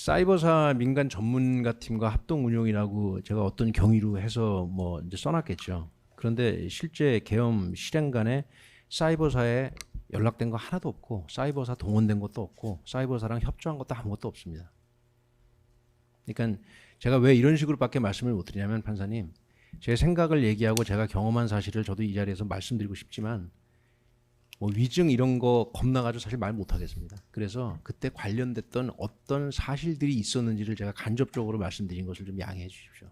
사이버사 민간 전문가팀과 합동 운용이라고 제가 어떤 경위로 해서 뭐 이제 써놨겠죠. 그런데 실제 계엄 실행간에 사이버사에 연락된 거 하나도 없고 사이버사 동원된 것도 없고 사이버사랑 협조한 것도 아무것도 없습니다. 그러니까 제가 왜 이런 식으로밖에 말씀을 못 드리냐면 판사님, 제 생각을 얘기하고 제가 경험한 사실을 저도 이 자리에서 말씀드리고 싶지만 뭐 위증 이런 거 겁나가지고 사실 말 못하겠습니다. 그래서 그때 관련됐던 어떤 사실들이 있었는지를 제가 간접적으로 말씀드린 것을 좀 양해해 주십시오.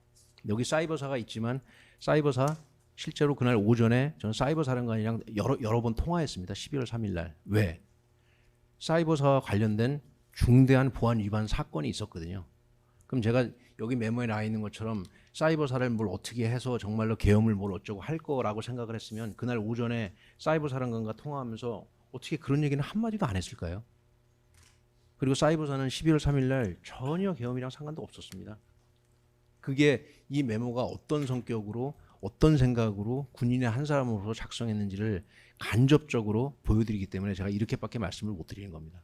여기 사이버사가 있지만 사이버사 실제로 그날 오전에 저는 사이버사령관이랑 여러 번 통화했습니다. 12월 3일 날. 왜? 사이버사와 관련된 중대한 보안 위반 사건이 있었거든요. 그럼 제가 여기 메모에 나와 있는 것처럼 사이버사를 뭘 어떻게 해서 정말로 계엄을 뭘 어쩌고 할 거라고 생각을 했으면 그날 오전에 사이버사령관과 통화하면서 어떻게 그런 얘기는 한마디도 안 했을까요? 그리고 사이버사는 12월 3일 날 전혀 계엄이랑 상관도 없었습니다. 그게 이 메모가 어떤 성격으로 어떤 생각으로 군인의 한 사람으로서 작성했는지를 간접적으로 보여드리기 때문에 제가 이렇게밖에 말씀을 못 드리는 겁니다.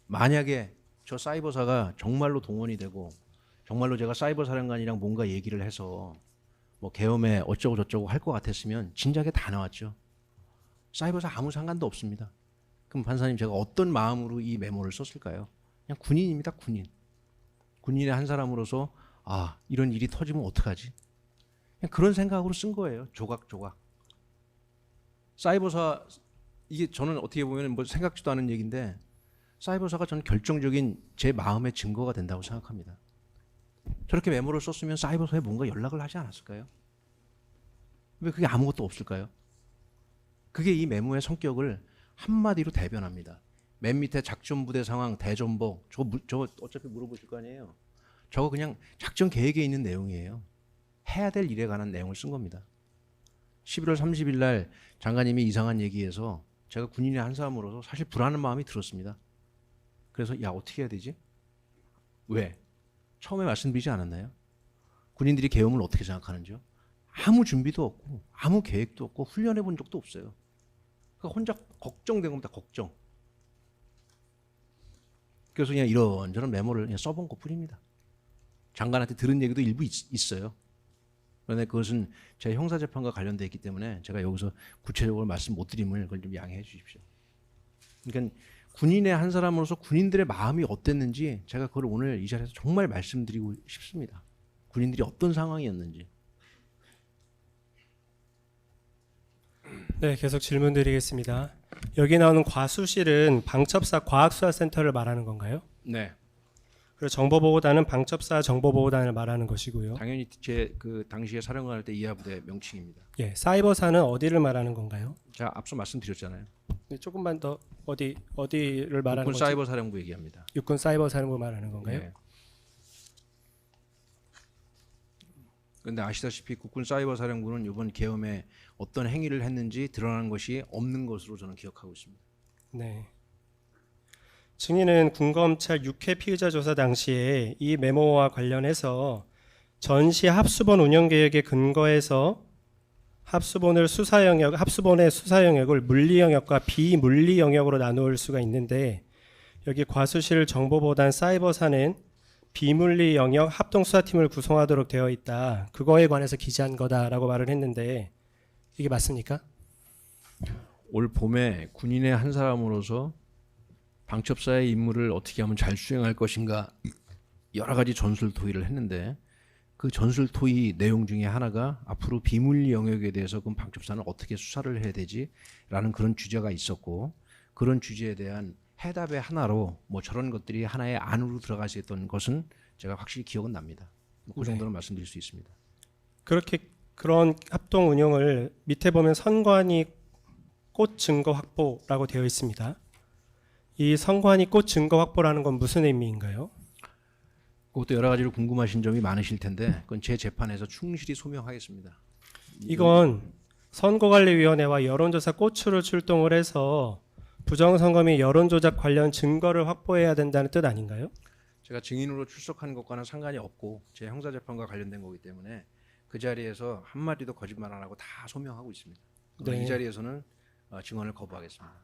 만약에 저 사이버사가 정말로 동원이 되고 정말로 제가 사이버 사령관이랑 뭔가 얘기를 해서 뭐 계엄에 어쩌고 저쩌고 할 것 같았으면 진작에 다 나왔죠. 사이버사 아무 상관도 없습니다. 그럼 판사님 제가 어떤 마음으로 이 메모를 썼을까요? 그냥 군인입니다. 군인. 군인의 한 사람으로서 아 이런 일이 터지면 어떡하지? 그냥 그런 생각으로 쓴 거예요. 조각조각. 사이버사 이게 저는 어떻게 보면 뭐 생각지도 않은 얘기인데 사이버사가 저는 결정적인 제 마음의 증거가 된다고 생각합니다. 저렇게 메모를 썼으면 사이버사에 뭔가 연락을 하지 않았을까요? 왜 그게 아무것도 없을까요? 그게 이 메모의 성격을 한마디로 대변합니다. 맨 밑에 작전부대 상황, 대전복, 저거 어차피 물어보실 거 아니에요. 저거 그냥 작전 계획에 있는 내용이에요. 해야 될 일에 관한 내용을 쓴 겁니다. 11월 30일 날 장관님이 이상한 얘기해서 제가 군인의 한 사람으로서 사실 불안한 마음이 들었습니다. 그래서 야 어떻게 해야 되지? 왜? 처음에 말씀드리지 않았나요? 군인들이 계엄을 어떻게 생각하는지요? 아무 준비도 없고 아무 계획도 없고 훈련해 본 적도 없어요. 그러니까 혼자 걱정된 겁니다. 걱정. 그래서 그냥 이런저런 메모를 그냥 써본 것뿐입니다. 장관한테 들은 얘기도 일부 있어요. 그런데 그것은 제 형사재판과 관련되어 있기 때문에 제가 여기서 구체적으로 말씀 못 드림을 그걸 좀 양해해 주십시오. 그러니까 군인의 한 사람으로서 군인들의 마음이 어땠는지 제가 그걸 오늘 이 자리에서 정말 말씀드리고 싶습니다. 군인들이 어떤 상황이었는지. 네, 계속 질문 드리겠습니다. 여기 나오는 과수실은 방첩사 과학수사센터를 말하는 건가요? 네. 그리고 정보보호단은 방첩사 정보보호단을 말하는 것이고요. 당연히 제 그 당시에 사령관할 때 이하부대 명칭입니다. 예, 사이버사는 어디를 말하는 건가요? 제가 앞서 말씀드렸잖아요. 네, 조금만 더 어디를 말하는 육군 거지? 사이버 사령부 얘기합니다. 육군 사이버사령부 말하는 건가요? 네. 그런데 아시다시피 국군 사이버 사령부는 이번 계엄에 어떤 행위를 했는지 드러나는 것이 없는 것으로 저는 기억하고 있습니다. 네. 증인은 군검찰 6회 피의자 조사 당시에 이 메모와 관련해서 전시 합수본 운영 계획에 근거해서 합수본의 수사 영역을 물리 영역과 비물리 영역으로 나눌 수가 있는데 여기 과수실 정보보단 사이버사는 비물리 영역 합동수사팀을 구성하도록 되어 있다. 그거에 관해서 기재한 거다라고 말을 했는데 이게 맞습니까? 올 봄에 군인의 한 사람으로서 방첩사의 임무를 어떻게 하면 잘 수행할 것인가 여러 가지 전술토의를 했는데 그 전술토의 내용 중에 하나가 앞으로 비물리 영역에 대해서 그럼 방첩사는 어떻게 수사를 해야 되지라는 그런 주제가 있었고 그런 주제에 대한 해답의 하나로 뭐 저런 것들이 하나의 안으로 들어가 있었던 것은 제가 확실히 기억은 납니다. 그 정도는 말씀드릴 수 있습니다. 그런 합동 운영을 밑에 보면 선관위 꽃 증거 확보라고 되어 있습니다. 이 선관위 꽃 증거 확보라는 건 무슨 의미인가요? 그것도 여러 가지로 궁금하신 점이 많으실 텐데 그건 제 재판에서 충실히 소명하겠습니다. 이건 선거관리위원회와 여론조사 꽃으로 출동을 해서 부정선거 및 여론조작 관련 증거를 확보해야 된다는 뜻 아닌가요? 제가 증인으로 출석하는 것과는 상관이 없고 제 형사재판과 관련된 거기 때문에 그 자리에서 한마디도 거짓말 안 하고 다 소명하고 있습니다. 네. 이 자리에서는 증언을 거부하겠습니다.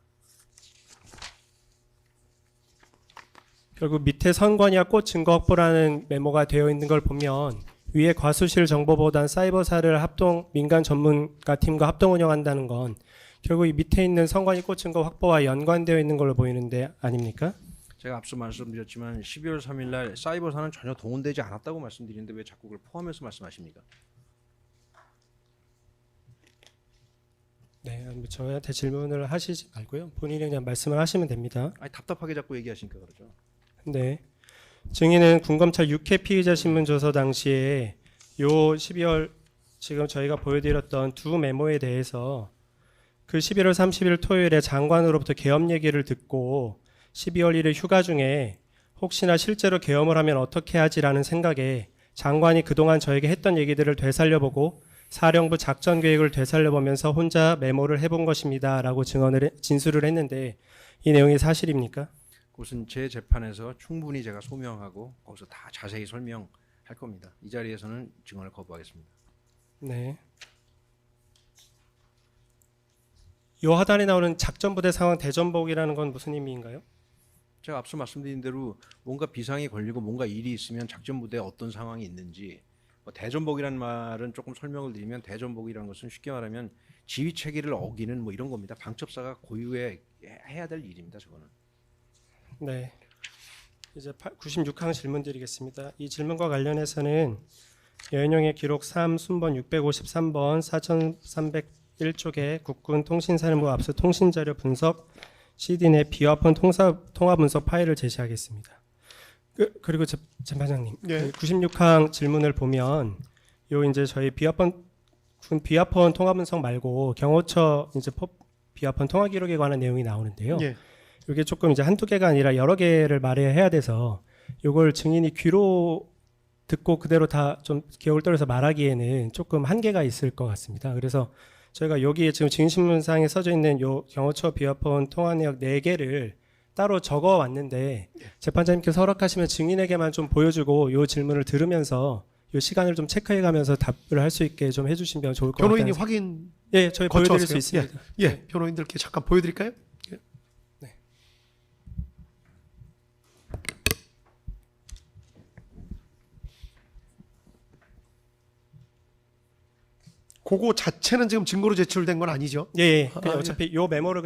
결국 밑에 선관위와 꽃 증거 확보라는 메모가 되어 있는 걸 보면 위에 과수실 정보보단 사이버사를 합동 민간 전문가 팀과 합동 운영한다는 건 결국 이 밑에 있는 선관위 꽃 증거 확보와 연관되어 있는 걸로 보이는데 아닙니까? 제가 앞서 말씀드렸지만 12월 3일 날 사이버사는 전혀 동원되지 않았다고 말씀드리는데 왜 자꾸 그걸 포함해서 말씀하십니까? 네, 저한테 질문을 하시지 말고요. 본인이 그냥 말씀을 하시면 됩니다. 아니 답답하게 자꾸 얘기하시니까 그러죠. 네. 증인은 군검찰 6회 피의자 신문 조서 당시에 요 12월 지금 저희가 보여드렸던 두 메모에 대해서 그 11월 30일 토요일에 장관으로부터 계엄 얘기를 듣고 12월 1일 휴가 중에 혹시나 실제로 계엄을 하면 어떻게 하지라는 생각에 장관이 그동안 저에게 했던 얘기들을 되살려보고 사령부 작전 계획을 되살려보면서 혼자 메모를 해본 것입니다라고 진술을 했는데 이 내용이 사실입니까? 그것은 제 재판에서 충분히 제가 소명하고 거기서 다 자세히 설명할 겁니다. 이 자리에서는 증언을 거부하겠습니다. 네. 요 하단에 나오는 작전부대 상황 대전복이라는 건 무슨 의미인가요? 제가 앞서 말씀드린 대로 뭔가 비상이 걸리고 뭔가 일이 있으면 작전부대에 어떤 상황이 있는지 뭐 대전복이라는 말은 조금 설명을 드리면 대전복이라는 것은 쉽게 말하면 지휘 체계를 어기는 뭐 이런 겁니다. 방첩사가 고유에 해야 될 일입니다. 저거는. 네. 이제 96항 질문 드리겠습니다. 이 질문과 관련해서는 여인용의 기록 3 순번 653번 4301쪽에 국군 통신사령부 압수 통신자료 분석 CD 내 비화폰 통화 분석 파일을 제시하겠습니다. 그리고 재판장님, 예. 96항 질문을 보면 요 이제 저희 비화폰 통화 분석 말고 경호처 이제 비화폰 통화 기록에 관한 내용이 나오는데요. 예. 이게 조금 이제 한두 개가 아니라 여러 개를 말해야 돼서 요걸 증인이 귀로 듣고 그대로 다 좀 기억을 떨어서 말하기에는 조금 한계가 있을 것 같습니다. 그래서 저희가 여기에 지금 증인신문상에 써져 있는 요 경호처 비화폰 통화 내역 4개를 따로 적어 왔는데 재판장님께서 허락하시면 증인에게만 좀 보여주고 요 질문을 들으면서 요 시간을 좀 체크해 가면서 답을 할 수 있게 좀 해주시면 좋을 것 같아요. 변호인이 확인 예, 저희 보여드릴 수 거쳐서요? 있습니다. 예, 변호인들께 잠깐 보여드릴까요? 예. 네. 그거 자체는 지금 증거로 제출된 건 아니죠? 예, 예. 아, 그냥 예. 어차피 요 메모를